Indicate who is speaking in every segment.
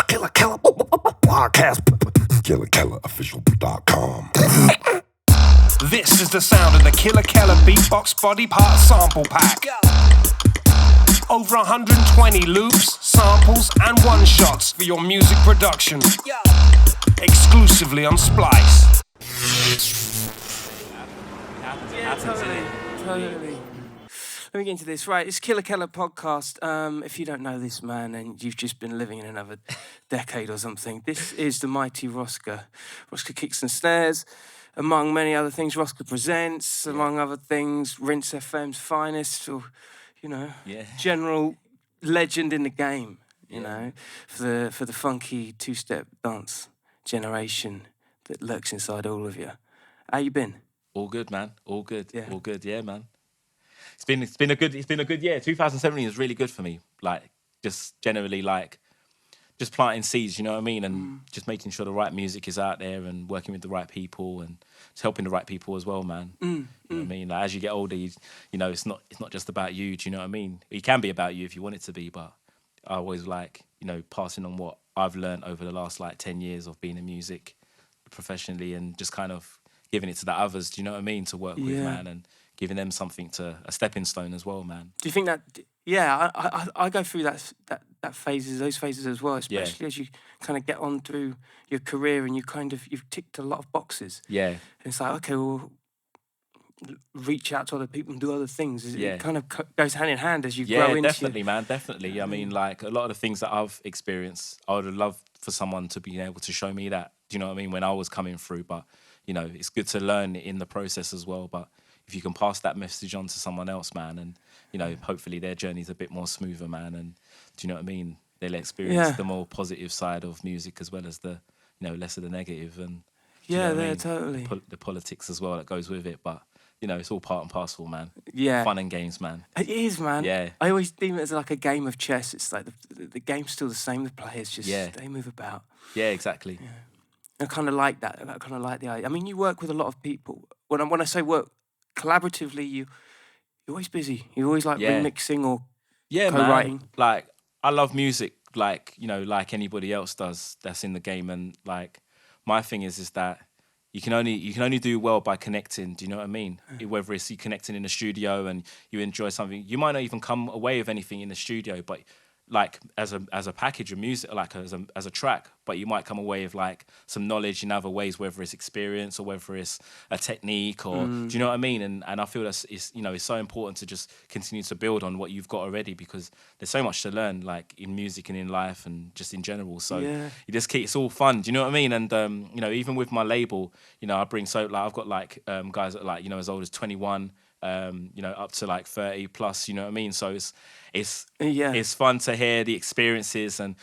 Speaker 1: Killer Keller podcast. KillerKellerOfficial.com.
Speaker 2: This is the sound of the Killer Keller Beatbox Body Part Sample Pack. Over 120 loops, samples, and one-shots for your music production. Exclusively on Splice.
Speaker 3: Yeah, totally. Let me get into this. Right, it's Killer Keller podcast. If you don't know this man and you've just been living in another decade or something, this is the mighty Roska. Roska Kicks and Snares. Among many other things, Roska Presents. Among other things, Rinse FM's finest, or, general legend in the game, you know, for the funky two-step dance generation that lurks inside all of you. How you been?
Speaker 4: All good, man. All good.
Speaker 3: Yeah.
Speaker 4: All good. Yeah, man. It's been a good year. 2017 was really good for me. Like, just generally, like, just planting seeds. You know what I mean? And just making sure the right music is out there and working with the right people and just helping the right people as well, man. You know what I mean? Like, as you get older, you know, it's not just about you. Do you know what I mean? It can be about you if you want it to be, but I always like, you know, passing on what I've learned over the last like 10 years of being in music professionally and just kind of giving it to the others. Do you know what I mean? To work with, man, and giving them something a stepping stone as well, man.
Speaker 3: Do you think that? Yeah, I go through those phases as well, especially as you kind of get on through your career and you've ticked a lot of boxes. Yeah, and it's like, okay, well, reach out to other people and do other things. It kind of goes hand in hand as you grow into. Yeah,
Speaker 4: definitely, man, definitely. I mean, like a lot of the things that I've experienced, I would have loved for someone to be able to show me that. Do you know what I mean? When I was coming through, but you know, it's good to learn in the process as well. But if you can pass that message on to someone else, man, and, you know, hopefully their journey's a bit more smoother, man, and do you know what I mean? They'll experience the more positive side of music as well as the, you know, less of the negative and,
Speaker 3: totally.
Speaker 4: The politics as well that goes with it, but, you know, it's all part and parcel, man.
Speaker 3: Yeah.
Speaker 4: Fun and games, man.
Speaker 3: It is, man.
Speaker 4: Yeah.
Speaker 3: I always deem it as like a game of chess. It's like the game's still the same, the players just, they move about.
Speaker 4: Yeah, exactly.
Speaker 3: Yeah. I kind of like that. I kind of like the idea. I mean, you work with a lot of people. When I say work collaboratively, you're always busy. You're always like remixing or co-writing.
Speaker 4: Man. Like, I love music, like, you know, like anybody else does that's in the game. And like, my thing is that you can only do well by connecting. Do you know what I mean? Whether it's you connecting in the studio and you enjoy something, you might not even come away with anything in the studio, but like as a package of music, like as a track, but you might come away with like some knowledge in other ways, whether it's experience or whether it's a technique or do you know what I mean? And I feel it's so important to just continue to build on what you've got already because there's so much to learn, like in music and in life and just in general. So you just keep, it's all fun. Do you know what I mean? And you know, even with my label, you know, I bring I've got like guys that are like, you know, as old as 21. You know, up to like 30 plus, you know what I mean? So it's fun to hear the experiences and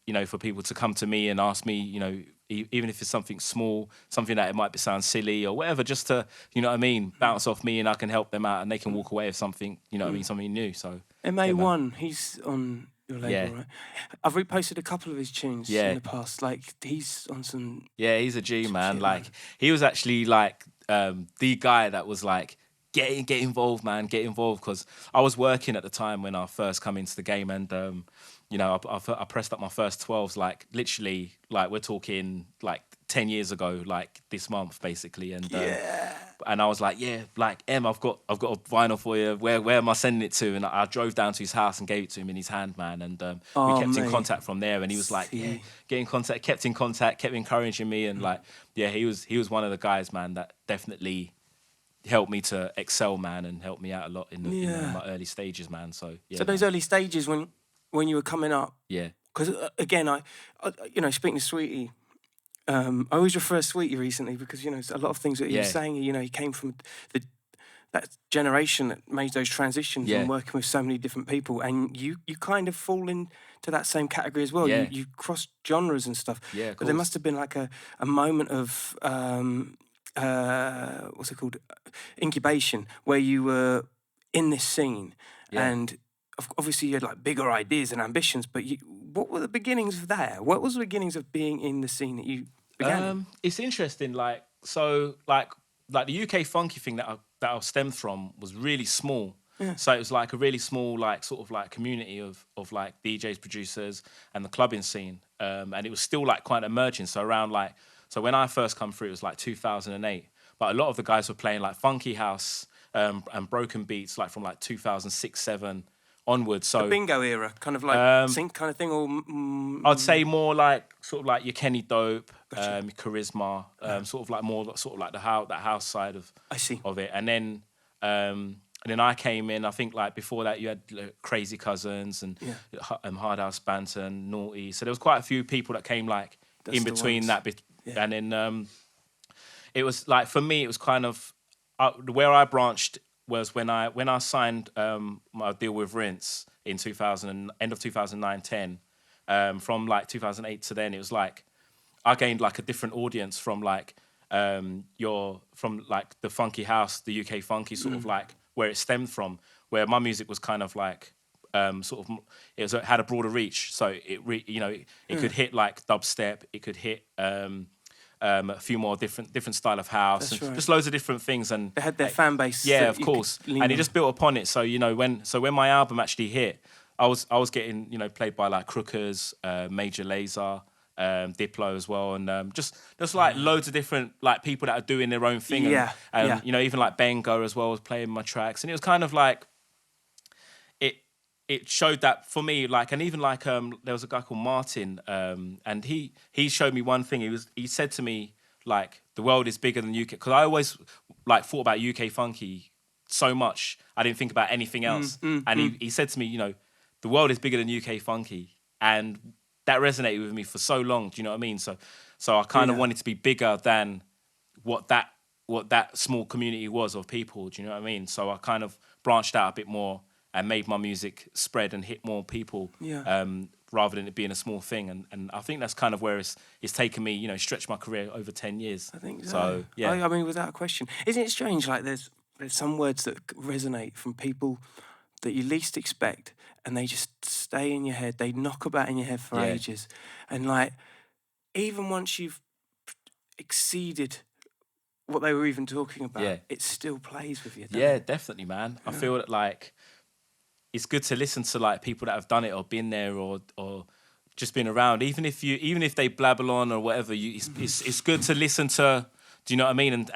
Speaker 4: you know, for people to come to me and ask me, you know, even if it's something small, something that it might sound silly or whatever, just to, you know what I mean, bounce off me and I can help them out and they can walk away with something, you know what I mean, something new. So
Speaker 3: MA1, he's on your label, right? I've reposted a couple of his tunes in the past. Like, he's on some...
Speaker 4: Yeah, he's a G, man. Like, he was actually like the guy that was like, get involved, man, get involved. Because I was working at the time when I first come into the game and, you know, I pressed up my first 12s, like, literally, like, we're talking, like, 10 years ago, like, this month, basically. And and I was like, like, I've got a vinyl for you. Where am I sending it to? And I drove down to his house and gave it to him in his hand, man. And we kept in contact from there. And he was like, get in contact, kept in contact, kept encouraging me. And, like, he was one of the guys, man, that definitely helped me to excel, man, and helped me out a lot in my early stages, man. So
Speaker 3: those early stages when you were coming up, because again, I you know, speaking to Sweetie, I always refer to Sweetie recently because, you know, a lot of things that he was saying, you know, he came from that generation that made those transitions and working with so many different people, and you kind of fall into that same category as well. You cross genres and stuff. But there must have been like a moment of what's it called, incubation, where you were in this scene and obviously you had like bigger ideas and ambitions, but what were the beginnings of that? What was the beginnings of being in the scene that you began in?
Speaker 4: It's interesting, like, so like the UK funky thing that I stemmed from was really small. So it was like a really small, like sort of like community of like DJs, producers, and the clubbing scene. And it was still like quite emerging. So around like, so when I first come through, it was like 2008. But a lot of the guys were playing like funky house and broken beats, like from like 2006, 7 onwards. So
Speaker 3: The bingo era, kind of like sync kind of thing, or
Speaker 4: I'd say more like sort of like your Kenny Dope,
Speaker 3: Gotcha.
Speaker 4: Charisma, sort of like more sort of like that house side of
Speaker 3: I see.
Speaker 4: of it. And then I came in. I think like before that you had like, Crazy Cousins and Hard House Banter and Naughty. So there was quite a few people that came like
Speaker 3: That's
Speaker 4: in
Speaker 3: the
Speaker 4: between
Speaker 3: ones.
Speaker 4: that bit.
Speaker 3: Yeah.
Speaker 4: And then it was like for me it was kind of where I branched was when I signed my deal with Rinse in end of 2009-10. From like 2008 to then, it was like I gained like a different audience from like from like the funky house, the UK funky sort of like where it stemmed from, where my music was kind of like sort of it had a broader reach, so it could hit like dubstep, it could hit a few more different style of house,
Speaker 3: That's
Speaker 4: and
Speaker 3: right.
Speaker 4: just loads of different things. And
Speaker 3: They had their fan base.
Speaker 4: yeah,
Speaker 3: that
Speaker 4: of
Speaker 3: you
Speaker 4: course.
Speaker 3: could lean
Speaker 4: And it
Speaker 3: on.
Speaker 4: just built upon it. So when my album actually hit, I was getting played by like Crookers, Major Lazer, Diplo as well, and just like loads of different like people that are doing their own thing.
Speaker 3: Yeah,
Speaker 4: And
Speaker 3: yeah.
Speaker 4: even like Bengo as well was playing my tracks, and it was kind of like it showed that for me, like, and even like there was a guy called Martin, and he showed me one thing. He said to me like the world is bigger than UK, because I always like thought about UK funky so much I didn't think about anything else. And he said to me, the world is bigger than UK funky, and that resonated with me for so long. Do you know what I mean? So I kind of wanted to be bigger than what that small community was of people. Do you know what I mean? So I kind of branched out a bit more and made my music spread and hit more people, rather than it being a small thing. And I think that's kind of where it's taken me, stretched my career over 10 years.
Speaker 3: I think so.
Speaker 4: So, yeah.
Speaker 3: I mean, without a question. Isn't it strange? Like, there's some words that resonate from people that you least expect, and they just stay in your head. They knock about in your head for ages. And, like, even once you've exceeded what they were even talking about, it still plays with you, doesn't it?
Speaker 4: Definitely, man. I feel that, like, it's good to listen to, like, people that have done it or been there or just been around. Even if they blabble on or whatever, it's good to listen to. Do you know what I mean?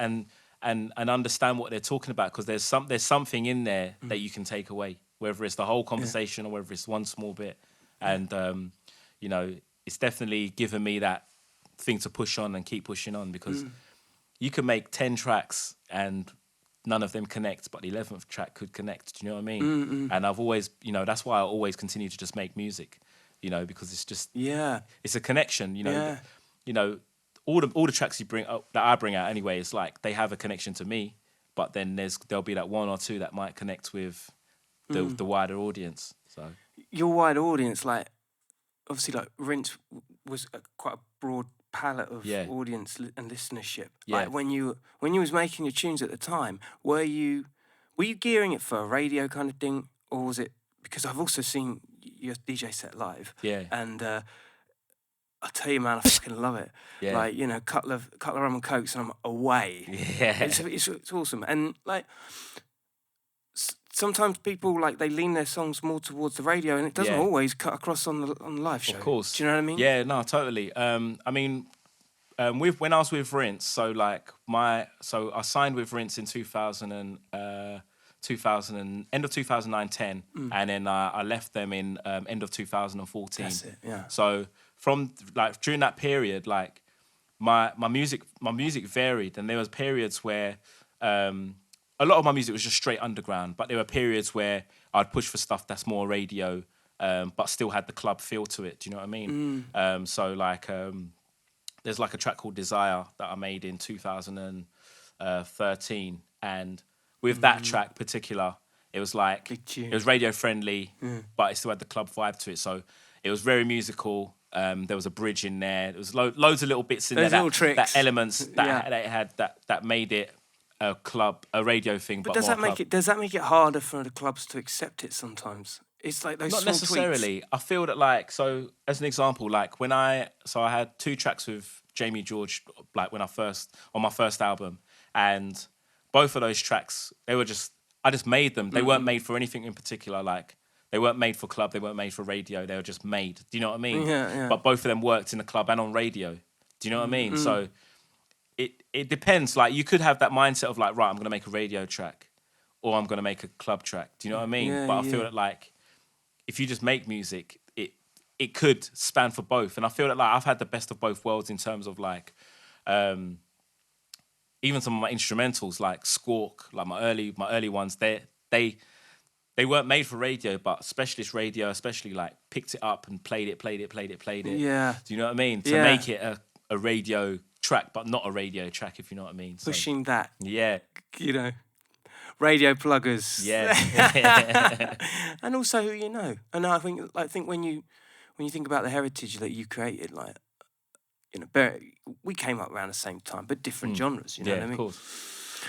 Speaker 4: And understand what they're talking about, because there's something in there that you can take away, whether it's the whole conversation or whether it's one small bit. And it's definitely given me that thing to push on and keep pushing on, because you can make 10 tracks and none of them connect, but the 11th track could connect. Do you know what I mean? And I've always, that's why I always continue to just make music, because it's just it's a connection. All the tracks you bring up, that I bring out anyway, it's like they have a connection to me, but then there'll be that one or two that might connect with the wider audience. So
Speaker 3: Your wider audience, like, obviously, like, Rinse was quite a broad palette of audience and listenership.
Speaker 4: Yeah.
Speaker 3: Like, when you was making your tunes at the time, were you gearing it for a radio kind of thing, or was it, because I've also seen your DJ set live, and I'll tell you, man, I fucking love it.
Speaker 4: Yeah.
Speaker 3: Like, couple of rum and cokes and I'm away.
Speaker 4: Yeah.
Speaker 3: It's awesome. And, like, sometimes people, like, they lean their songs more towards the radio, and it doesn't always cut across on the live show.
Speaker 4: Of course.
Speaker 3: Do you know what I mean?
Speaker 4: Yeah, no, totally. I mean, when I was with Rinse, so I signed with Rinse in 2000 and end of 2009-10, and then I left them in end of 2014.
Speaker 3: That's it. Yeah.
Speaker 4: So from like during that period, like my music varied, and there was periods where a lot of my music was just straight underground, but there were periods where I'd push for stuff that's more radio, but still had the club feel to it. Do you know what I mean? So like, there's like a track called Desire that I made in 2013, and with that track particular, it was like it was radio friendly, but it still had the club vibe to it. So it was very musical. There was a bridge in there. There was loads of little bits in
Speaker 3: Those
Speaker 4: there,
Speaker 3: little tricks.
Speaker 4: that elements that it had that made it a radio thing. But
Speaker 3: does
Speaker 4: more
Speaker 3: that make it harder for the clubs to accept it sometimes? It's like those
Speaker 4: not
Speaker 3: small
Speaker 4: necessarily.
Speaker 3: tweaks.
Speaker 4: I feel that, like, so as an example, like when I had 2 tracks with Jamie George, like on my first album, and both of those tracks, they were just, I just made them. They weren't made for anything in particular. Like they weren't made for club. They weren't made for radio. They were just made. Do you know what I mean?
Speaker 3: Yeah.
Speaker 4: But both of them worked in the club and on radio. Do you know what I mean? So it depends. Like you could have that mindset of like, right, I'm gonna make a radio track, or I'm gonna make a club track. Do you know what I mean?
Speaker 3: Yeah,
Speaker 4: But I feel that like if you just make music, it could span for both. And I feel that like I've had the best of both worlds in terms of like. Even some of my instrumentals like Squawk, like my early ones, they weren't made for radio, but specialist radio especially like picked it up and played it.
Speaker 3: Yeah.
Speaker 4: Do you know what I mean? To make it a radio track, but not a radio track, if you know what I mean. So,
Speaker 3: Pushing that,
Speaker 4: yeah.
Speaker 3: you know, radio pluggers.
Speaker 4: Yeah.
Speaker 3: And also who you know. And I think when you think about the heritage that you created, like, you know, we came up around the same time, but different genres. You know what I mean?
Speaker 4: Of course.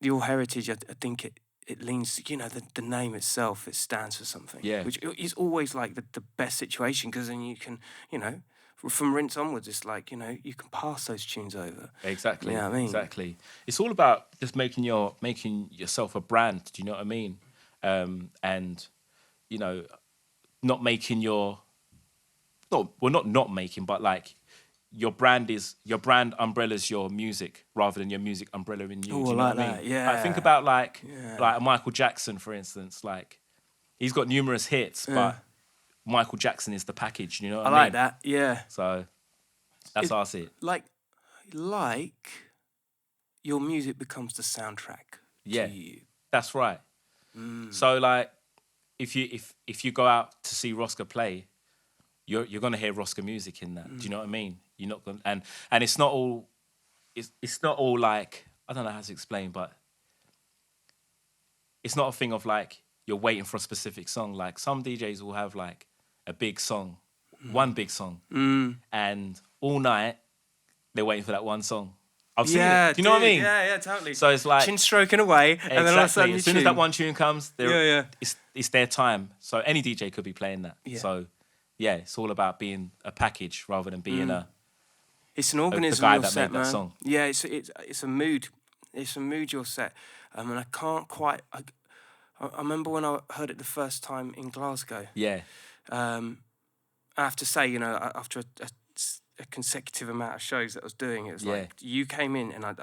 Speaker 3: Your heritage, I think it leans. You know, the name itself, it stands for something.
Speaker 4: Yeah.
Speaker 3: Which is always like the best situation, because then you can, you know, from Rinse onwards, it's like, you know, you can pass those tunes over.
Speaker 4: Exactly.
Speaker 3: You know what I mean?
Speaker 4: Exactly. It's all about just making yourself a brand. Do you know what I mean? And you know, not making not making, but like. Your brand umbrella's your music rather than your music umbrella-ing you.
Speaker 3: Oh,
Speaker 4: do you know
Speaker 3: like
Speaker 4: what I
Speaker 3: that,
Speaker 4: mean?
Speaker 3: yeah.
Speaker 4: Like, think about like a Michael Jackson, for instance. Like he's got numerous hits, but Michael Jackson is the package. You know what I mean?
Speaker 3: I like that. Yeah.
Speaker 4: So that's how I see it.
Speaker 3: Like your music becomes the soundtrack to you.
Speaker 4: That's right. So like if you go out to see Roska play, you're gonna hear Roska music in that. Do you know what I mean? You're not gonna and it's not all like, I don't know how to explain, but it's not a thing of like you're waiting for a specific song. Like some DJs will have like a big song, one big song, and all night they're waiting for that one song. I've seen it. Do you know what I mean?
Speaker 3: Yeah, totally.
Speaker 4: So it's like
Speaker 3: chin stroking away, and then all of a sudden
Speaker 4: as soon as that one tune comes, it's their time. So any DJ could be playing that.
Speaker 3: Yeah.
Speaker 4: So yeah, it's all about being a package rather than being
Speaker 3: it's an organism.
Speaker 4: the guy
Speaker 3: your
Speaker 4: that
Speaker 3: set,
Speaker 4: made that
Speaker 3: man.
Speaker 4: song.
Speaker 3: Yeah, it's a mood. It's a mood. Your set. And I can't quite. I remember when I heard it the first time in Glasgow.
Speaker 4: Yeah.
Speaker 3: I have to say, you know, after a consecutive amount of shows that I was doing, it was like you came in and I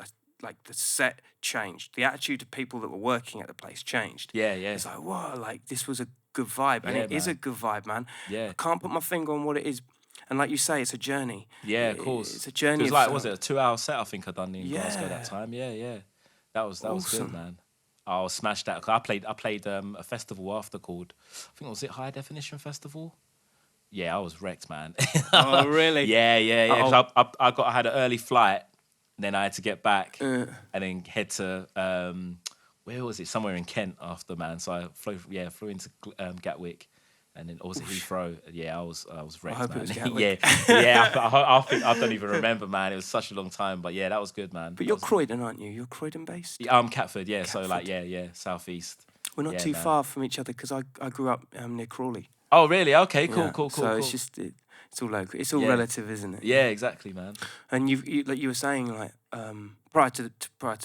Speaker 3: like the set changed. The attitude of people that were working at the place changed.
Speaker 4: Yeah.
Speaker 3: It's like, whoa, like this was a good vibe. And it is a good vibe, man.
Speaker 4: Yeah.
Speaker 3: I can't put my finger on what it is. And like you say, it's a journey.
Speaker 4: Yeah, of course.
Speaker 3: It's a journey.
Speaker 4: It was like, was it a 2-hour set I think I done in
Speaker 3: Yeah.
Speaker 4: Glasgow that time? Yeah. That was
Speaker 3: Awesome.
Speaker 4: good, man. I smashed that. I played a festival after called, I think, was it High Definition Festival? Yeah, I was wrecked, man.
Speaker 3: Oh, really?
Speaker 4: Yeah. 'Cause I had an early flight, then I had to get back and then head to where was it? Somewhere in Kent after, man. So I flew into Gatwick, and then also Heathrow. Yeah, I was wrecked,
Speaker 3: I hope
Speaker 4: man.
Speaker 3: it was Gatwick.
Speaker 4: I don't even remember, man. It was such a long time, but yeah, that was good, man.
Speaker 3: But you're Croydon, aren't you? You're Croydon based?
Speaker 4: Yeah, I'm Catford, yeah. So like, yeah, southeast.
Speaker 3: We're not too far from each other, because I grew up near Crawley.
Speaker 4: Oh, really? Okay, cool.
Speaker 3: So
Speaker 4: cool.
Speaker 3: it's just it's all local. It's all relative, isn't it?
Speaker 4: Yeah, exactly, man.
Speaker 3: And you like you were saying, like prior to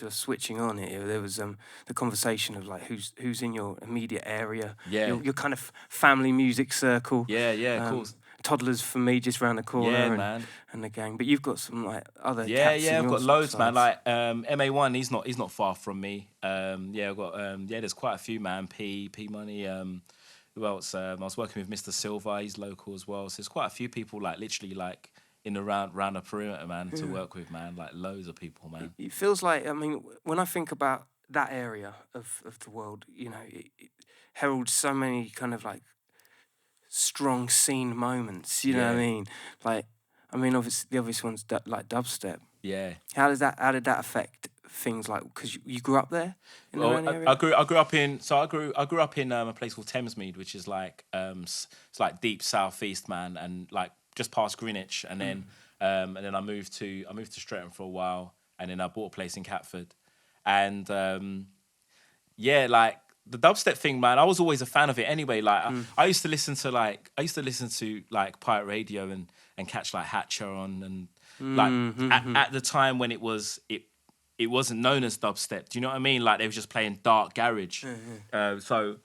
Speaker 3: us switching on here, there was the conversation of like who's in your immediate area.
Speaker 4: Yeah.
Speaker 3: Your kind of family music circle.
Speaker 4: Yeah, of course.
Speaker 3: Toddlers for me just round the corner.
Speaker 4: Yeah,
Speaker 3: and,
Speaker 4: man.
Speaker 3: And the gang. But you've got some like other.
Speaker 4: Yeah,
Speaker 3: cats in
Speaker 4: I've
Speaker 3: your
Speaker 4: got loads, man.
Speaker 3: sides.
Speaker 4: Like MA1, he's not far from me. I've got there's quite a few, man. P Money. Who else? I was working with Mr. Silva. He's local as well. So there's quite a few people, like literally, like in the round the perimeter, man, to work with, man. Like loads of people, man.
Speaker 3: It feels like, I mean, when I think about that area of the world, you know, it heralds so many kind of like strong scene moments. You know what I mean? Like, I mean, obviously the obvious ones like dubstep.
Speaker 4: Yeah.
Speaker 3: How did that affect things like, because you grew up there in the area?
Speaker 4: I grew up in a place called Thamesmead, which is like it's like deep southeast, man, and like just past Greenwich, and then I moved to Streatham for a while, and then I bought a place in Catford, and like the dubstep thing, man, I was always a fan of it anyway. Like I used to listen to like pirate radio and catch like Hatcher on, and like at the time when it it wasn't known as dubstep. Do you know what I mean? Like they were just playing dark garage. So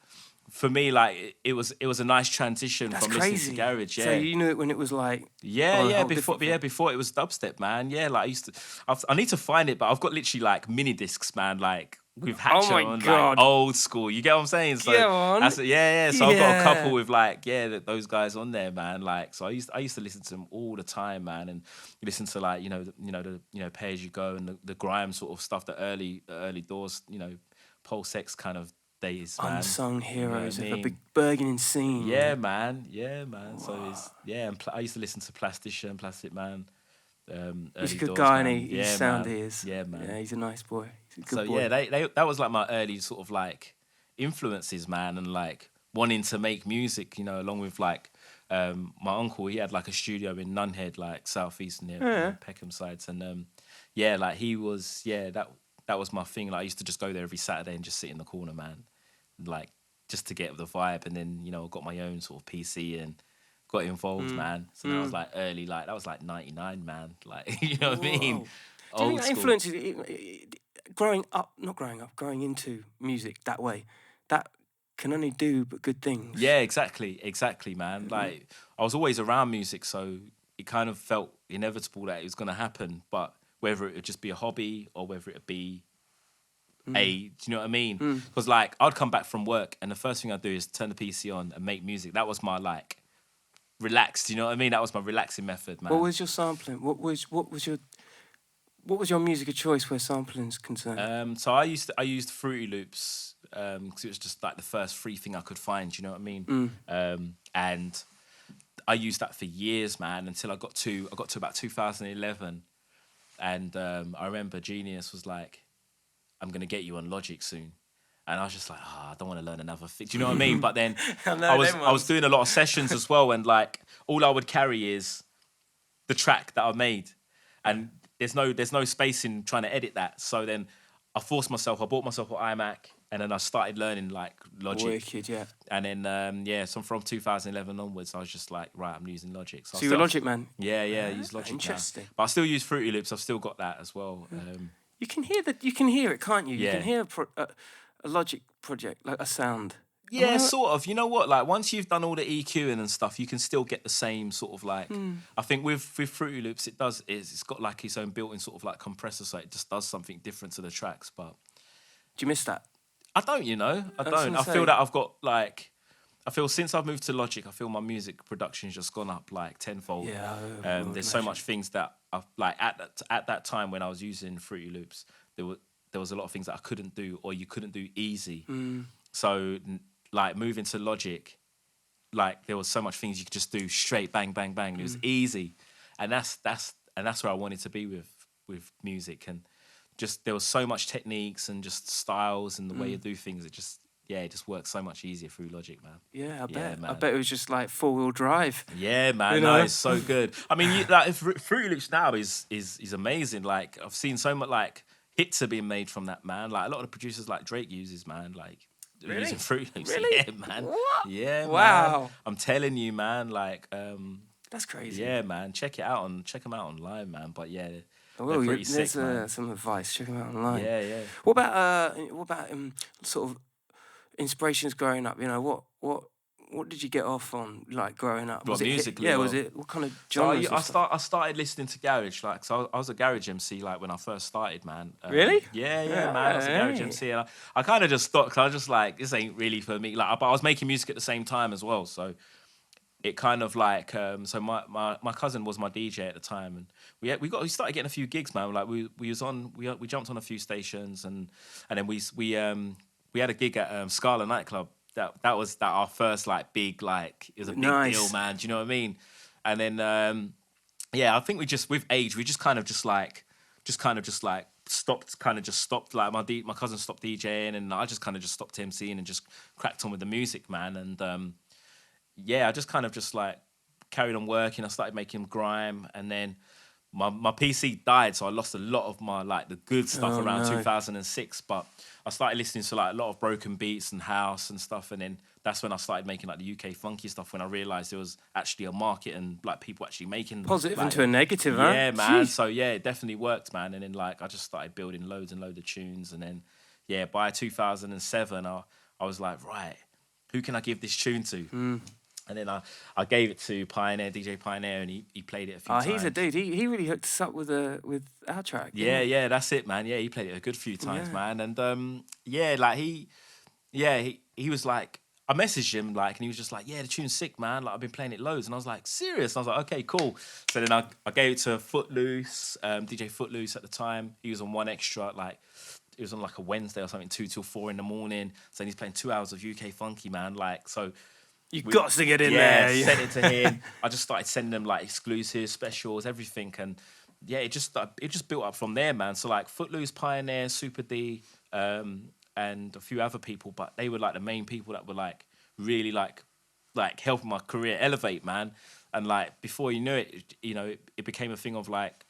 Speaker 4: for me, like it was a nice transition
Speaker 3: That's
Speaker 4: from
Speaker 3: crazy.
Speaker 4: listening to garage. Yeah.
Speaker 3: So you knew it when it was like
Speaker 4: Before it was dubstep, man. Yeah, like I need to find it, but I've got literally like mini discs, man. Like with Hatcher
Speaker 3: my
Speaker 4: on,
Speaker 3: God.
Speaker 4: like old school. You get what I'm saying? So
Speaker 3: Get on.
Speaker 4: yeah. So I've got a
Speaker 3: Yeah.
Speaker 4: couple with like those guys on there, man. Like so I used to listen to them all the time, man, and listen to like the Pay As You Go and the grime sort of stuff, the early Doors, Pulse X kind of days, man.
Speaker 3: Unsung
Speaker 4: You know what
Speaker 3: heroes
Speaker 4: I
Speaker 3: of a
Speaker 4: mean?
Speaker 3: big burgeoning scene.
Speaker 4: Yeah, man. So it's and I used to listen to Plastician, Plastic Man.
Speaker 3: He's a
Speaker 4: Early
Speaker 3: good
Speaker 4: Doors,
Speaker 3: guy,
Speaker 4: man.
Speaker 3: and his sound
Speaker 4: man.
Speaker 3: is.
Speaker 4: Yeah, man.
Speaker 3: Yeah, he's a nice boy. He's a good
Speaker 4: So
Speaker 3: boy.
Speaker 4: yeah, that was like my early sort of like influences, man, and like wanting to make music, along with like my uncle. He had like a studio in Nunhead, like southeast near Peckham sides, and like he was that was my thing. Like I used to just go there every Saturday and just sit in the corner, man, like just to get the vibe, and then I got my own sort of PC and got involved, man. So that was like early, like that was like 99, man. Like you know what I mean?
Speaker 3: Do you think
Speaker 4: Old
Speaker 3: that
Speaker 4: school.
Speaker 3: influences growing into music that way? That can only do but good things.
Speaker 4: Yeah, exactly, man. Like I was always around music, so it kind of felt inevitable that it was going to happen. But whether it would just be a hobby or whether it would be do you know what I mean? Because like I'd come back from work and the first thing I'd do is turn the PC on and make music. That was my like relaxed. You know what I mean? That was my relaxing method, man.
Speaker 3: What was your sampling? What was your music of choice where sampling's concerned?
Speaker 4: So I used Fruity Loops because it was just like the first free thing I could find. You know what I mean? And I used that for years, man, until I got to about 2011, and I remember Genius was like, "I'm gonna get you on Logic soon." And I was just like, I don't want to learn another thing. Do you know what I mean? But then I was doing a lot of sessions as well, and like all I would carry is the track that I made, and there's no space in trying to edit that. So then I forced myself. I bought myself an iMac, and then I started learning like Logic.
Speaker 3: Wicked, yeah.
Speaker 4: And then so from 2011 onwards, I was just like, right, I'm using Logic.
Speaker 3: So you're a Logic man.
Speaker 4: Yeah, I use Logic.
Speaker 3: Interesting.
Speaker 4: Now. But I still use Fruity Loops. I've still got that as well.
Speaker 3: You can hear it, can't you?
Speaker 4: Yeah.
Speaker 3: You can hear a Logic project, like a sound.
Speaker 4: Yeah, sort of. You know what? Like once you've done all the EQing and stuff, you can still get the same sort of like. I think with Fruity Loops, it's got like its own built-in sort of like compressor, so it just does something different to the tracks. But
Speaker 3: Do you miss that?
Speaker 4: I don't. I don't. I feel that I've got like. I feel since I've moved to Logic, I feel my music production's just gone up like tenfold.
Speaker 3: Yeah,
Speaker 4: there's so much things that I've like at that time when I was using Fruity Loops, there was a lot of things that I couldn't do or you couldn't do easy. So like moving to Logic, like there was so much things you could just do straight, bang, bang, bang. It was easy, and that's where I wanted to be with music, and just there was so much techniques and just styles and the way you do things. It just works so much easier through Logic, man.
Speaker 3: Yeah, I bet.
Speaker 4: man.
Speaker 3: I bet it was just like 4-wheel drive.
Speaker 4: Yeah, man. No, it's so good. I mean, Fruity Loops now is amazing. Like I've seen so much like hits are being made from that, man. Like a lot of the producers like Drake uses, man. Like
Speaker 3: Really?
Speaker 4: using Fruity Loops.
Speaker 3: Really?
Speaker 4: Yeah, man.
Speaker 3: What?
Speaker 4: Yeah,
Speaker 3: Wow.
Speaker 4: man. I'm telling you, man. Like,
Speaker 3: That's crazy.
Speaker 4: yeah, man. Check them out online, man. But yeah,
Speaker 3: Well,
Speaker 4: they're pretty
Speaker 3: there's
Speaker 4: sick, man.
Speaker 3: some advice. Check them out online.
Speaker 4: Yeah.
Speaker 3: What about sort of inspirations growing up? What did you get off on like growing up?
Speaker 4: What, musically?
Speaker 3: Yeah,
Speaker 4: Well,
Speaker 3: was it what kind of
Speaker 4: So
Speaker 3: genres?
Speaker 4: I started listening to garage, like so I was a garage MC like when I first started, man.
Speaker 3: Really?
Speaker 4: Yeah, man. I was a garage MC, and I kind of just stopped because I was just like, this ain't really for me. Like, but I was making music at the same time as well, so it kind of like so my cousin was my DJ at the time, and we started getting a few gigs, man. Like we jumped on a few stations, and then we had a gig at Scala nightclub. That was our first like big like it was a big deal, man. Do you know what I mean? And then I think we just with age we just kind of just stopped like my cousin stopped DJing and I just kind of just stopped MCing and just cracked on with the music, man. And I just kind of just like carried on working. I started making grime, and then my PC died, so I lost a lot of my like the good stuff around 2006. But I started listening to like a lot of broken beats and house and stuff, and then that's when I started making like the UK funky stuff. When I realised there was actually a market and like people actually making
Speaker 3: positive
Speaker 4: like,
Speaker 3: into a negative. Huh?
Speaker 4: Yeah, man.
Speaker 3: Jeez.
Speaker 4: So yeah, it definitely worked, man. And then like I just started building loads and loads of tunes, and then yeah, by 2007, I was like, right, who can I give this tune to? And then I gave it to Pioneer, DJ Pioneer, and he played it a few times.
Speaker 3: He's a dude. He really hooked us up with our track.
Speaker 4: Yeah, that's it, man. Yeah, he played it a good few times, man. And yeah, like he was like, I messaged him like, and he was just like, yeah, the tune's sick, man. Like I've been playing it loads, and I was like, serious? And I was like, okay, cool. So then I gave it to Footloose, DJ Footloose at the time. He was on One Extra, like it was on like a Wednesday or something, 2 till 4 in the morning. So he's playing 2 hours of UK funky, man. Like so.
Speaker 3: You've got to get in there.
Speaker 4: Yeah, sent it to him. I just started sending them like exclusives, specials, everything, and yeah, it just built up from there, man. So like Footloose, Pioneer, Super D, and a few other people, but they were like the main people that were like really like helping my career elevate, man. And like before you knew it, it became a thing of like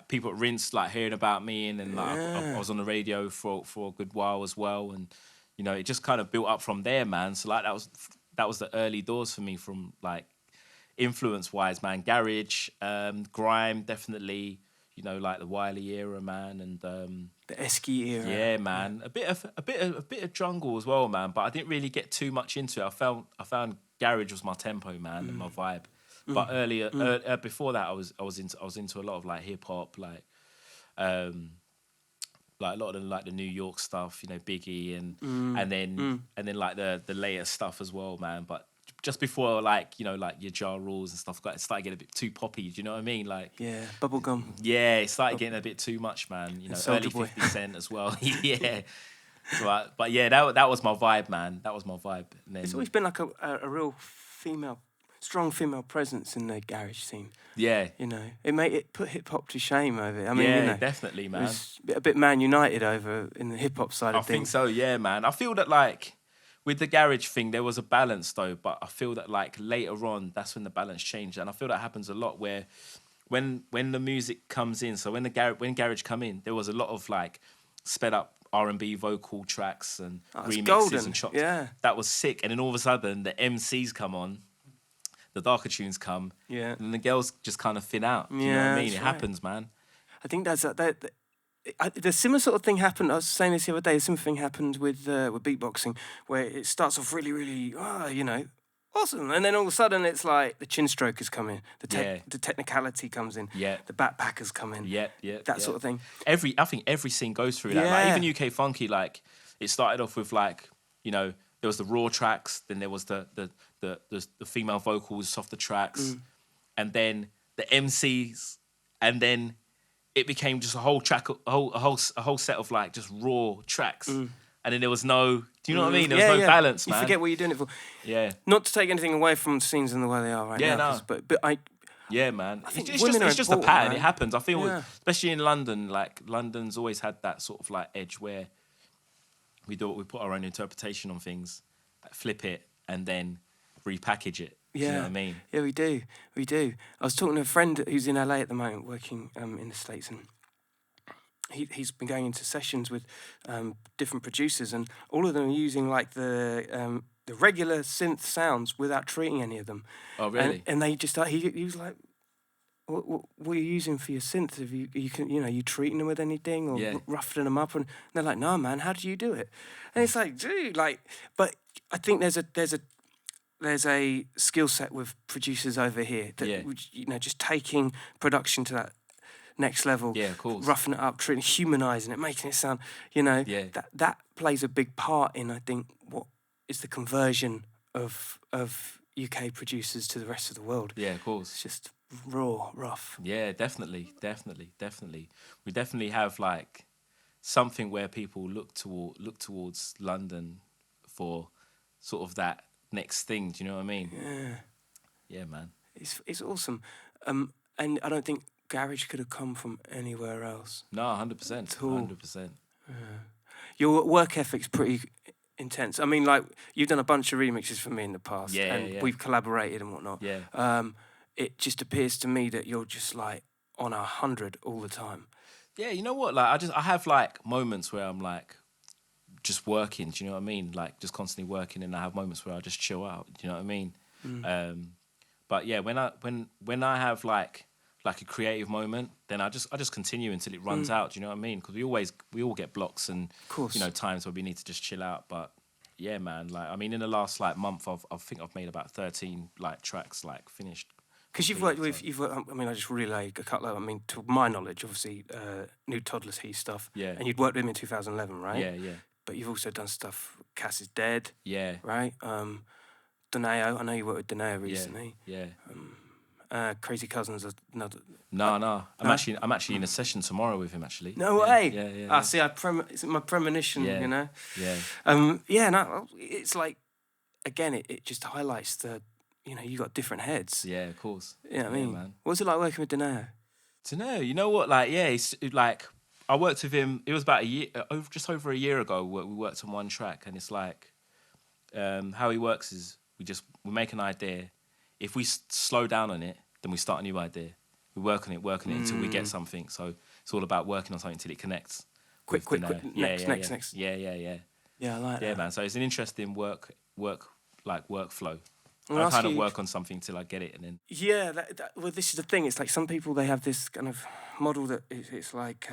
Speaker 4: people at Rinse like hearing about me, and then like I was on the radio for a good while as well, and. It just kind of built up from there, man. So like that was the early doors for me from like influence-wise, man. Garage, grime, definitely. Like the Wiley era, man, and
Speaker 3: the Esky era.
Speaker 4: Yeah, man. A bit of jungle as well, man. But I didn't really get too much into it. I found garage was my tempo, man, and my vibe. But earlier, before that, I was into a lot of like hip hop, like a lot of the New York stuff, Biggie and then like the latest stuff as well, man. But just before like your Ja Rules and stuff, it started getting a bit too poppy. Do you know what I mean? Like
Speaker 3: bubblegum.
Speaker 4: Yeah, it started getting a bit too much, man. Early 50 Cent as well. Yeah. So, but yeah, that was my vibe, man. That was my vibe. And then,
Speaker 3: it's always been like a real strong female presence in the garage scene.
Speaker 4: Yeah.
Speaker 3: It put hip hop to shame over it. I mean,
Speaker 4: definitely, man.
Speaker 3: It was a bit Man United over in the hip hop side of things.
Speaker 4: I think so, yeah, man. I feel that like with the garage thing, there was a balance though, but I feel that like later on, that's when the balance changed, and I feel that happens a lot where when the music comes in, so when garage come in, there was a lot of like sped up R&B vocal tracks and remixes and chops.
Speaker 3: Yeah,
Speaker 4: that was sick. And then all of a sudden, the MCs come on. The darker tunes come, and the girls just kind of thin out. Do you know what I mean? It happens, man.
Speaker 3: I think that's the similar sort of thing happened. I was saying this the other day. A similar thing happened with beatboxing, where it starts off really, really, awesome, and then all of a sudden it's like the chin strokers come in, the technicality comes in, the backpackers come in, that sort of thing.
Speaker 4: I think every scene goes through that. Like, even UK funky, like it started off with like there was the raw tracks, then there was the female vocals, softer tracks, and then the MCs, and then it became just a whole track, a whole set of like just raw tracks, and then there was no. Do you know what I mean? There was no balance, man.
Speaker 3: You forget what you're doing it for. Yeah. Not to take anything away from scenes and the way they are right now.
Speaker 4: No.
Speaker 3: But I.
Speaker 4: Yeah, man.
Speaker 3: I think
Speaker 4: it's just a pattern.
Speaker 3: Man.
Speaker 4: It happens. I feel, especially in London, like London's always had that sort of like edge where we put our own interpretation on things, flip it, and then repackage it. Do you know what I mean?
Speaker 3: Yeah, we do. I was talking to a friend who's in LA at the moment, working in the States, and he's been going into sessions with different producers, and all of them are using like the regular synth sounds without treating any of them.
Speaker 4: Oh, really?
Speaker 3: And they just he was like, what are you using for your synth? Have you treating them with anything or roughing them up? And they're like, no, man, how do you do it? And it's like, dude, like, but I think there's a skill set with producers over here that just taking production to that next level.
Speaker 4: Yeah, of course.
Speaker 3: Roughing it up, humanising it, making it sound, that plays a big part in, I think, what is the conversion of UK producers to the rest of the world.
Speaker 4: Yeah, of course.
Speaker 3: It's just raw, rough.
Speaker 4: Yeah, definitely. We definitely have like something where people look towards London for sort of that next thing. Do you know what I mean? Yeah, man.
Speaker 3: It's awesome, and I don't think garage could have come from anywhere else.
Speaker 4: No, 100%. 100%.
Speaker 3: Your work ethic's pretty intense. I mean, like, you've done a bunch of remixes for me in the past, and we've collaborated and whatnot.
Speaker 4: Yeah.
Speaker 3: it just appears to me that you're just like on 100 all the time.
Speaker 4: Yeah, you know what? Like I have like moments where I'm like just working. Do you know what I mean? Like just constantly working, and I have moments where I just chill out. Do you know what I mean? But yeah, when I have like a creative moment, then I just continue until it runs out. Do you know what I mean? Because we all get blocks and times where we need to just chill out. But yeah, man, like I mean, in the last like month, I think I've made about 13 like tracks like finished.
Speaker 3: Because you've worked with, I mean, I just relay a couple of, I mean, to my knowledge, obviously, New Toddlers He stuff.
Speaker 4: Yeah.
Speaker 3: And you'd worked with him in 2011, right?
Speaker 4: Yeah.
Speaker 3: But you've also done stuff, Cass is Dead.
Speaker 4: Yeah.
Speaker 3: Right? Doneo, I know you worked with Doneo recently.
Speaker 4: Yeah.
Speaker 3: Crazy Cousins, another.
Speaker 4: No. I'm actually in a session tomorrow with him, actually.
Speaker 3: No way.
Speaker 4: Yeah.
Speaker 3: See, it's my premonition, you know.
Speaker 4: Yeah.
Speaker 3: No, it's like, again, it just highlights the, you know, you got different heads.
Speaker 4: Yeah, of course.
Speaker 3: You know what I mean?
Speaker 4: Man.
Speaker 3: What was it like working with Doneo?
Speaker 4: Doneo, you know what? Like, yeah, it's like I worked with him. It was about just over a year ago. We worked on one track, and it's like how he works is we make an idea. If we slow down on it, then we start a new idea. We work on it until we get something. So it's all about working on something until it connects.
Speaker 3: Quick. Next.
Speaker 4: Yeah.
Speaker 3: Yeah, I like that.
Speaker 4: Yeah, man. So it's an interesting workflow.
Speaker 3: Well,
Speaker 4: I kind of work on something till I get it, and then
Speaker 3: well, this is the thing. It's like some people, they have this kind of model that it's like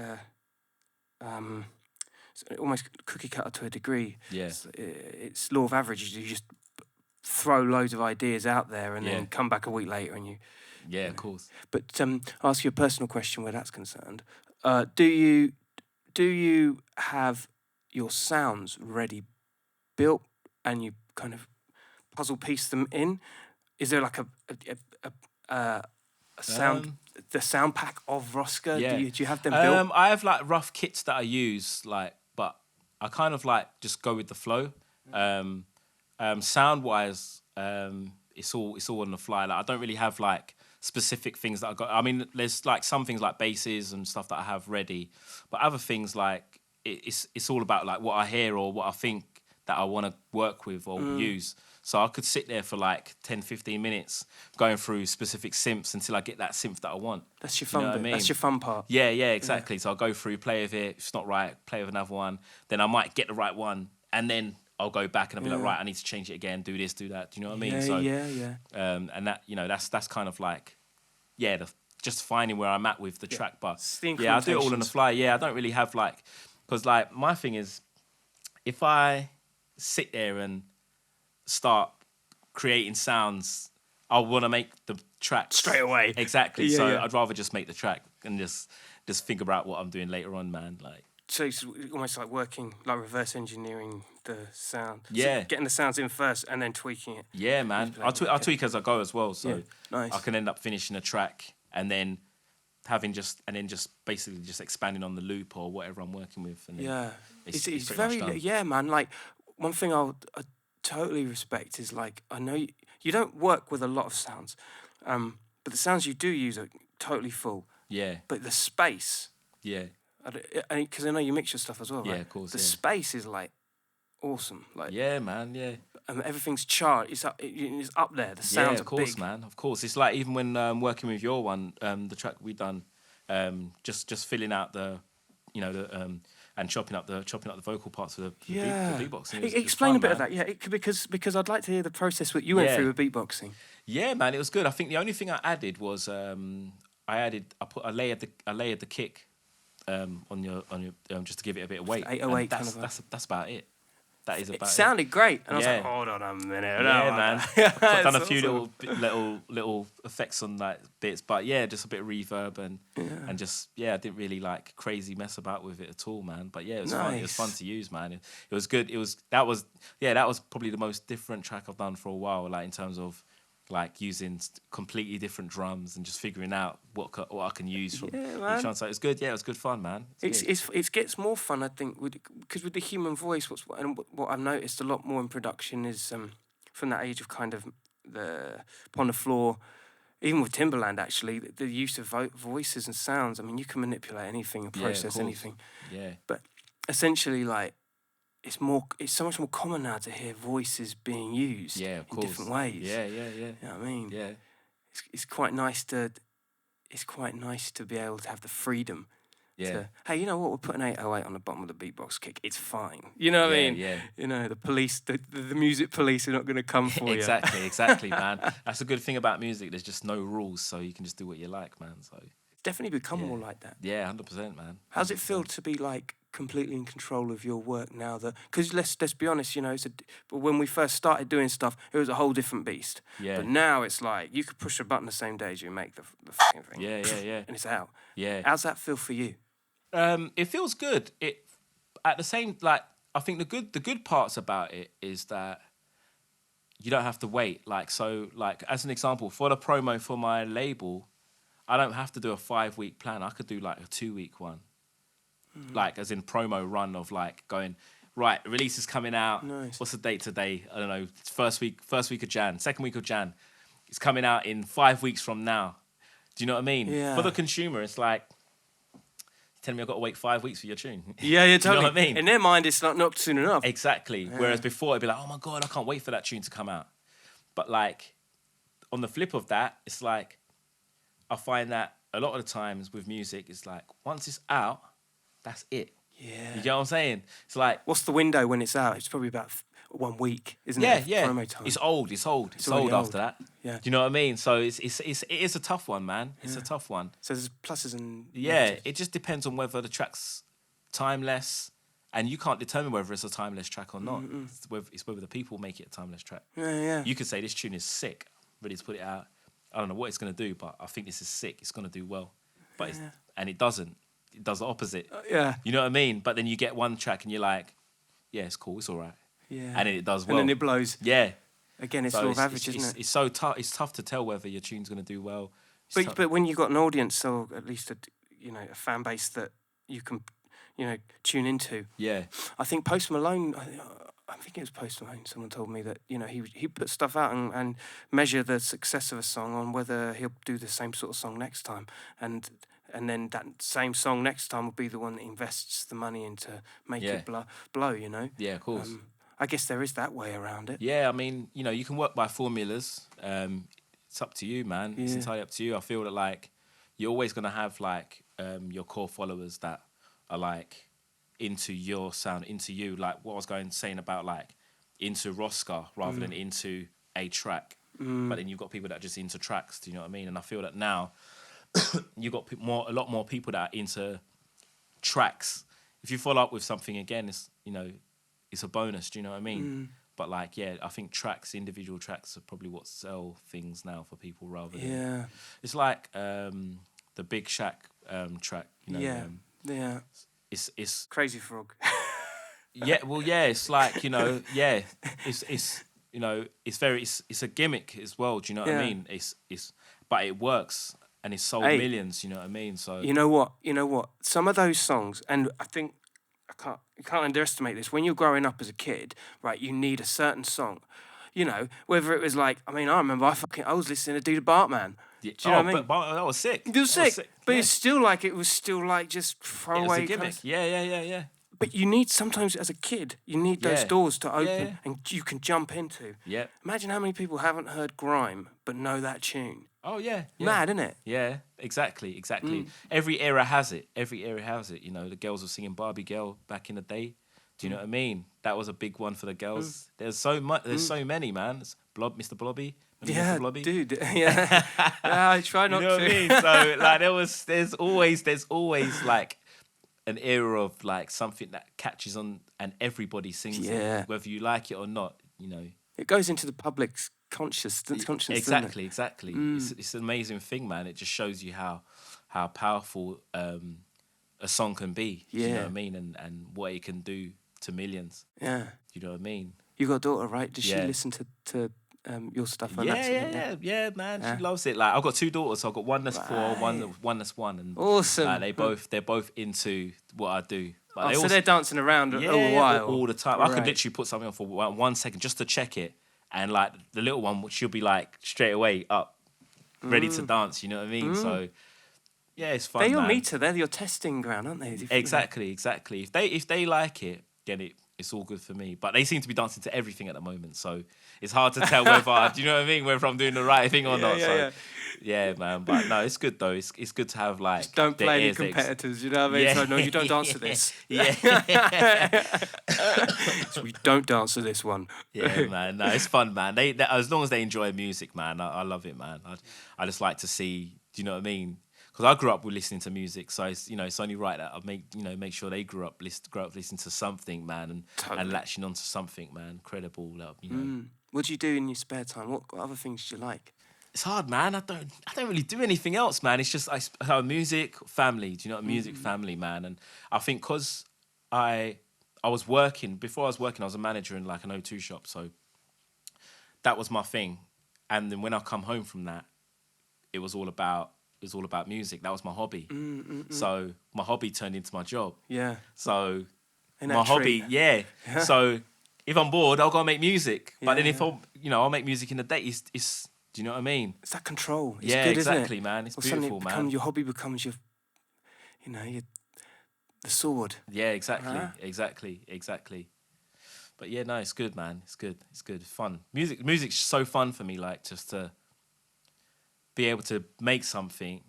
Speaker 3: it's almost cookie cutter to a degree.
Speaker 4: Yeah,
Speaker 3: it's law of averages. You just throw loads of ideas out there and then come back a week later and you.
Speaker 4: Yeah, of course.
Speaker 3: But I'll ask you a personal question where that's concerned. Do you have your sounds ready built and you kind of puzzle piece them in? Is there like a sound, the sound pack of Roska?
Speaker 4: Yeah.
Speaker 3: Do you have them built?
Speaker 4: I have like rough kits that I use, like, but I kind of like just go with the flow. Sound wise, it's all on the fly. Like I don't really have like specific things that I got. I mean, there's like some things like basses and stuff that I have ready, but other things like it's all about like what I hear or what I think that I want to work with or use. So I could sit there for like 10, 15 minutes going through specific synths until I get that synth that I want.
Speaker 3: That's your fun
Speaker 4: you know
Speaker 3: bit.
Speaker 4: I mean?
Speaker 3: That's your fun part.
Speaker 4: Yeah, exactly. Yeah. So I'll go through, play with it. If it's not right, play with another one. Then I might get the right one. And then I'll go back and I'll be like, right, I need to change it again, do this, do that. Do you know what I mean?
Speaker 3: Yeah.
Speaker 4: And that, you know, that's kind of like, just finding where I'm at with the track. But I do it all on the fly. Yeah, I don't really have like, because like my thing is, if I sit there and start creating sounds, I want to make the track
Speaker 3: straight away.
Speaker 4: Exactly. So I'd rather just make the track and just think about what I'm doing later on, man. Like.
Speaker 3: So it's almost like working, like reverse engineering the sound.
Speaker 4: Yeah.
Speaker 3: So getting the sounds in first and then tweaking it.
Speaker 4: Yeah, man. I tweak as I go as well. So
Speaker 3: nice.
Speaker 4: I can end up finishing a track and then basically just expanding on the loop or whatever I'm working with. And
Speaker 3: it's very, man. Like one thing I totally respect is like, I know you don't work with a lot of sounds, but the sounds you do use are totally full.
Speaker 4: Yeah.
Speaker 3: But the space.
Speaker 4: Yeah.
Speaker 3: Because I know you mix your stuff as well, right?
Speaker 4: Yeah, of course.
Speaker 3: The space is like awesome. Like
Speaker 4: yeah, man. Yeah.
Speaker 3: Everything's charged. It's up there. The sounds
Speaker 4: of course,
Speaker 3: big.
Speaker 4: man. Of course. It's like even when working with your one, the track we done, just filling out the, you know, the and chopping up the vocal parts of the beatboxing.
Speaker 3: Explain a bit of that, because I'd like to hear the process that you went through with beatboxing.
Speaker 4: Yeah, man, it was good. I think the only thing I added was I layered the kick on your just to give it a bit of weight.
Speaker 3: 808
Speaker 4: that's about it. That is about it.
Speaker 3: Sounded great, and I was like, hold on a minute.
Speaker 4: Yeah, man. I've done a few little effects on like bits, but just a bit of reverb and just I didn't really like crazy mess about with it at all, man. But it was fun. It was fun to use, man. It was good. That was probably the most different track I've done for a while, like in terms of like using completely different drums and just figuring out what I can use from each one. So it was good. Yeah, it was good fun, man.
Speaker 3: It gets more fun, I think, because with the human voice, what I've noticed a lot more in production is from that age of kind of the upon the floor, even with Timbaland actually, the use of voices and sounds. I mean, you can manipulate anything and process anything.
Speaker 4: Yeah.
Speaker 3: But essentially, like, it's so much more common now to hear voices being used in different ways.
Speaker 4: Yeah.
Speaker 3: You know what I mean?
Speaker 4: Yeah.
Speaker 3: it's quite nice to be able to have the freedom.
Speaker 4: Yeah.
Speaker 3: Hey, you know what? We're putting 808 on the bottom of the beatbox kick. It's fine. You know what I mean?
Speaker 4: Yeah.
Speaker 3: You know, the police, the music police are not going to come for you.
Speaker 4: Exactly, man. That's a good thing about music. There's just no rules, so you can just do what you like, man. So
Speaker 3: It's definitely become more like that.
Speaker 4: yeah, 100%, man. 100%.
Speaker 3: How's it feel to be like completely in control of your work now? Because let's be honest, you know, but when we first started doing stuff, it was a whole different beast.
Speaker 4: Yeah.
Speaker 3: But now it's like you could push a button the same day as you make the fucking thing.
Speaker 4: Yeah.
Speaker 3: And it's out.
Speaker 4: Yeah.
Speaker 3: How's that feel for you?
Speaker 4: It feels good. It at the same like I think the good parts about it is that you don't have to wait. Like so, like as an example, for the promo for my label, I don't have to do a 5-week plan. I could do like a 2-week one, like as in promo run of like going right. Release is coming out.
Speaker 3: Nice.
Speaker 4: What's the date today? I don't know. It's first week of Jan, second week of Jan. It's coming out in 5 weeks from now. Do you know what I mean?
Speaker 3: Yeah.
Speaker 4: For the consumer, it's like. Telling me I've got to wait 5 weeks for your tune.
Speaker 3: Yeah, totally.
Speaker 4: Do you know what I mean?
Speaker 3: In their mind, it's not soon enough.
Speaker 4: Exactly. Yeah. Whereas before, it'd be like, oh my God, I can't wait for that tune to come out. But like, on the flip of that, it's like, I find that a lot of the times with music, it's like, once it's out, that's it.
Speaker 3: Yeah.
Speaker 4: You get what I'm saying? It's like...
Speaker 3: What's the window when it's out? It's probably about 1 week, isn't it?
Speaker 4: Yeah.
Speaker 3: Promo time.
Speaker 4: It's old. It's old after that.
Speaker 3: Yeah.
Speaker 4: Do you know what I mean? So it is a tough one, man. It's a tough one.
Speaker 3: So there's pluses and
Speaker 4: Yeah,
Speaker 3: negatives.
Speaker 4: it just depends on whether the track's timeless, and you can't determine whether it's a timeless track or not. It's whether the people make it a timeless track.
Speaker 3: Yeah.
Speaker 4: You could say this tune is sick, ready to put it out. I don't know what it's going to do, but I think this is sick. It's going to do well. But it doesn't. It does the opposite.
Speaker 3: Yeah.
Speaker 4: You know what I mean? But then you get one track and you're like, yeah, it's cool, it's all right.
Speaker 3: Yeah.
Speaker 4: And then it does well.
Speaker 3: And then it blows.
Speaker 4: Yeah.
Speaker 3: Again, it's
Speaker 4: So
Speaker 3: law of average, isn't it?
Speaker 4: It's so tough. It's tough to tell whether your tune's going to do well.
Speaker 3: But when you've got an audience, or at least a fan base that you can, tune into.
Speaker 4: Yeah.
Speaker 3: I think Post Malone. I think it was Post Malone. Someone told me that he put stuff out and measure the success of a song on whether he'll do the same sort of song next time, and then that same song next time will be the one that invests the money into make it blow. You know.
Speaker 4: Yeah, of course.
Speaker 3: I guess there is that way around it.
Speaker 4: Yeah, I mean, you can work by formulas. It's up to you, man. It's entirely up to you. I feel that like you're always gonna have like your core followers that are like into your sound, into you. Like what I was saying about like into Roska rather than into a track. But then you've got people that are just into tracks. Do you know what I mean? And I feel that now you've got a lot more people that are into tracks. If you follow up with something again, it's a bonus. Do you know what I mean? But like, yeah, I think individual tracks are probably what sell things now for people rather than...
Speaker 3: Yeah.
Speaker 4: It's like the Big Shaq track,
Speaker 3: Yeah.
Speaker 4: It's
Speaker 3: Crazy Frog.
Speaker 4: it's like, it's a gimmick as well, do you know what I mean? But it works and it's sold millions, you know what I mean? So
Speaker 3: You know what? Some of those songs, and I think you can't underestimate this. When you're growing up as a kid, right, you need a certain song. Whether it was like, I remember I was listening to Do the Bartman. Do you know what I mean?
Speaker 4: But that was sick.
Speaker 3: It was sick. But it's still like, just throwaway.
Speaker 4: It was a gimmick. Yeah.
Speaker 3: But you need, sometimes as a kid, you need those doors to open
Speaker 4: Yeah.
Speaker 3: and you can jump into.
Speaker 4: Yeah.
Speaker 3: Imagine how many people haven't heard Grime but know that tune.
Speaker 4: Oh, yeah.
Speaker 3: Mad, isn't it?
Speaker 4: Yeah, exactly. Every era has it. The girls were singing Barbie Girl back in the day. Do you know what I mean? That was a big one for the girls. There's so much. There's so many, man. It's Mr. Blobby.
Speaker 3: Yeah,
Speaker 4: Mr. Blobby.
Speaker 3: dude. Yeah. I try not
Speaker 4: You know
Speaker 3: to.
Speaker 4: what I mean? So like, there's always like an era of like something that catches on and everybody sings it, whether you like it or not.
Speaker 3: It goes into the public's consciousness.
Speaker 4: Exactly. It's an amazing thing, man. It just shows you how powerful a song can be. Do you know what I mean? And what it can do to millions.
Speaker 3: Yeah.
Speaker 4: You know what I mean?
Speaker 3: You got a daughter, right? Does she listen to your stuff?
Speaker 4: Yeah, man. She loves it. Like I've got 2 daughters, so I've got one that's 4, one that's 1, and
Speaker 3: awesome.
Speaker 4: They're boboth into what I do. But
Speaker 3: so they're dancing around all the while,
Speaker 4: all the time. Right. I could literally put something on for 1 second just to check it, and like the little one, she'll be like straight away up, ready to dance. You know what I mean? So yeah, it's fun.
Speaker 3: They're your
Speaker 4: man.
Speaker 3: meter. They're your testing ground, aren't they?
Speaker 4: Exactly. If they like it, then It's all good for me. But they seem to be dancing to everything at the moment, so it's hard to tell whether, do you know what I mean, whether I'm doing the right thing or not. Yeah, man. But no, it's good though. It's good to have like.
Speaker 3: Just don't
Speaker 4: the
Speaker 3: play any
Speaker 4: ears that
Speaker 3: competitors, you know what I mean?
Speaker 4: Yeah.
Speaker 3: So no, you don't dance to this.
Speaker 4: Yeah.
Speaker 3: So we don't dance to this one.
Speaker 4: Yeah, man. No, it's fun, man. They as long as they enjoy music, man, I love it, man. I just like to see. Do you know what I mean? Because I grew up with listening to music, so it's, you know, it's only right that I make sure they grow up listening to something, man, and latching onto something, man. Incredible, you know.
Speaker 3: What do you do in your spare time? What other things do you like?
Speaker 4: It's hard, man. I don't really do anything else, man. It's just music, family. Do you know what music, family, man? And I think because I was working before. I was a manager in like an O2 shop, so that was my thing. And then when I come home from that, it was all about music. That was my hobby. So my hobby turned into my job.
Speaker 3: Yeah.
Speaker 4: So
Speaker 3: Ain't that
Speaker 4: my
Speaker 3: a
Speaker 4: hobby,
Speaker 3: treat?
Speaker 4: yeah. So if I'm bored, I'll go make music. But then
Speaker 3: Yeah,
Speaker 4: if I'll make music in the day. It's do you know what I mean?
Speaker 3: It's that control. It's
Speaker 4: Yeah,
Speaker 3: good,
Speaker 4: exactly,
Speaker 3: isn't it?
Speaker 4: man. It's
Speaker 3: Suddenly
Speaker 4: beautiful, man.
Speaker 3: Your hobby becomes your, the sword.
Speaker 4: Yeah, exactly,
Speaker 3: Huh?
Speaker 4: exactly. But yeah, no, it's good, man. It's good. It's fun. Music's so fun for me. Like just to be able to make something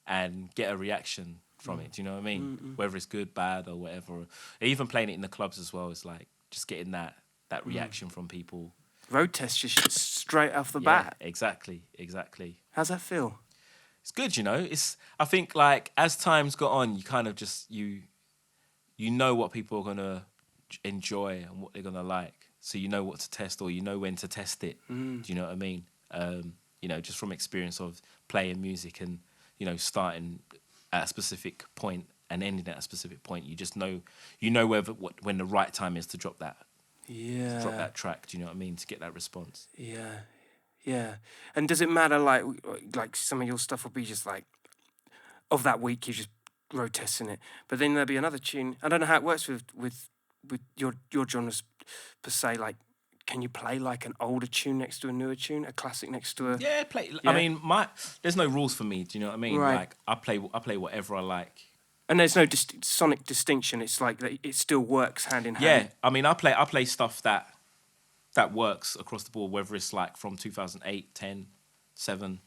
Speaker 4: and get a reaction from it. Do you know what I mean? Whether it's good, bad, or whatever. Even playing it in the clubs as well. It's like just getting that reaction from people.
Speaker 3: Road test just straight off the
Speaker 4: Yeah,
Speaker 3: bat.
Speaker 4: exactly.
Speaker 3: How's that feel?
Speaker 4: It's good, you know. I think like as time's got on, you kind of just you know what people are gonna enjoy and what they're gonna like, so you know what to test or you know when to test it. Do you know what I mean? You know, just from experience of playing music and starting at a specific point and ending at a specific point, you just know when the right time is to drop that.
Speaker 3: Yeah.
Speaker 4: To drop that track. Do you know what I mean? To get that response.
Speaker 3: Yeah. And does it matter, like some of your stuff will be just like, of that week, you're just road testing it. But then there'll be another tune. I don't know how it works with your genres per se. Like, can you play like an older tune next to a newer tune, a classic next to a...
Speaker 4: Yeah, play.
Speaker 3: Yeah?
Speaker 4: I mean, there's no rules for me. Do you know what I mean?
Speaker 3: Right.
Speaker 4: Like, I play whatever I like.
Speaker 3: And there's no sonic distinction. It's like it still works hand in hand.
Speaker 4: Yeah, I mean, I play stuff that works across the board, whether it's like from 2008, 10, 7,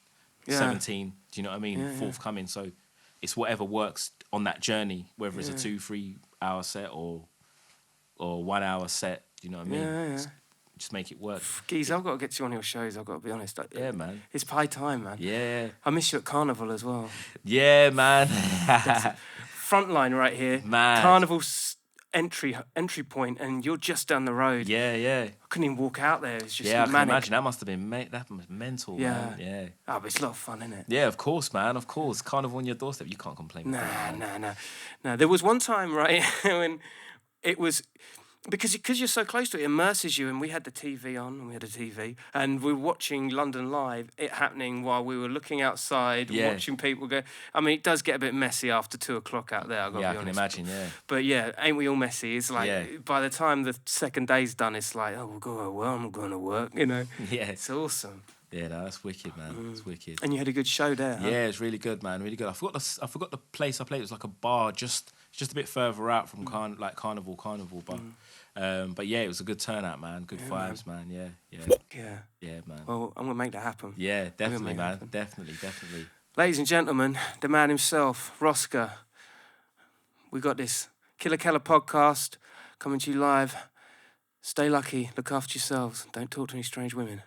Speaker 4: 17, do you know what I mean? Forthcoming. So it's whatever works on that journey, whether it's a 2-3 hour set or 1 hour set, do you know what I mean?
Speaker 3: Yeah.
Speaker 4: Just make it work.
Speaker 3: Geez, I've got to get to one of your shows, I've got to be honest.
Speaker 4: Yeah, man.
Speaker 3: It's high time, man.
Speaker 4: Yeah.
Speaker 3: I miss you at Carnival as well.
Speaker 4: Yeah, man.
Speaker 3: Frontline right here.
Speaker 4: Mad.
Speaker 3: Carnival's entry point, and you're just down the road.
Speaker 4: Yeah.
Speaker 3: I couldn't even walk out there. It's just
Speaker 4: Yeah, I can
Speaker 3: manic.
Speaker 4: imagine. That must have been mental, man. Yeah.
Speaker 3: Oh, but it's a lot of fun, isn't it?
Speaker 4: Yeah, of course, man. Of course. Carnival on your doorstep. You can't complain.
Speaker 3: Nah. There was one time, right, when it was... Because you're so close to it, it immerses you, and we had the TV on, and we were watching London Live, it happening while we were looking outside, watching people go. I mean, it does get a bit messy after 2 o'clock out there, I've got to be honest.
Speaker 4: I can imagine, yeah.
Speaker 3: But yeah, ain't we all messy? It's like, by the time the second day's done, it's like, I'm going to work, you know?
Speaker 4: Yeah.
Speaker 3: It's awesome.
Speaker 4: Yeah, no, that's wicked, man. It's wicked.
Speaker 3: And you had a good show there, huh?
Speaker 4: Yeah, it's really good, man. Really good. I forgot the place I played. It was like a bar just a bit further out from Carnival, but yeah, it was a good turnout, man. Good vibes, man. Yeah, man.
Speaker 3: Well, I'm gonna make that happen.
Speaker 4: Yeah, definitely, man. Definitely.
Speaker 3: Ladies and gentlemen, the man himself, Roska. We got this Killer Keller podcast coming to you live. Stay lucky. Look after yourselves. Don't talk to any strange women.